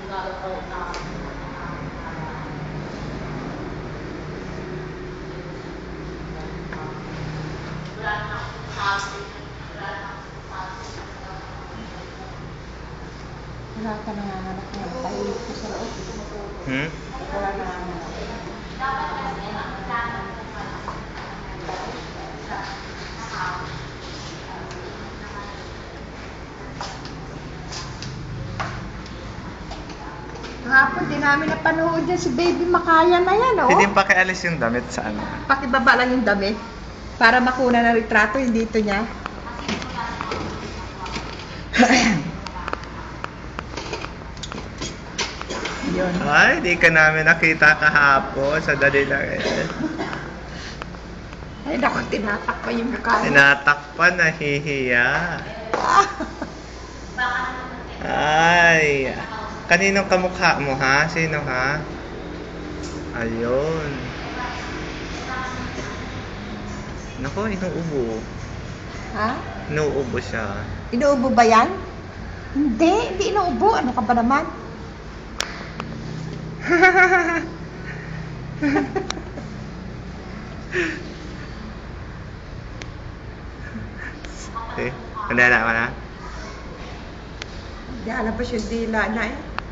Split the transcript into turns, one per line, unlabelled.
Wala ka nanganganak ngayon. Tahimik ko sa loob. Wala nanganganak. Hapon, di namin napanood yan si Baby Makaya na yan, oh.
Hindi pakialis yung damit sa ano.
Pakibaba lang yung damit para makuna ng retrato yung dito niya. Yun.
Ay, di ka namin nakita kahapon sa dali lang eh.
Ay, naku, tinatakpan yung mukha niya.
Tinatakpan, nahihiya. Ay, kaninong kamukha mo ha? Sino ha? Ayun. Naku, inuubo.
Ha?
Inuubo siya.
Inuubo ba yan? Hindi inuubo. Ano ka ba naman?
Okay, mandala ka na?
Hindi, alam pa siya dila na eh.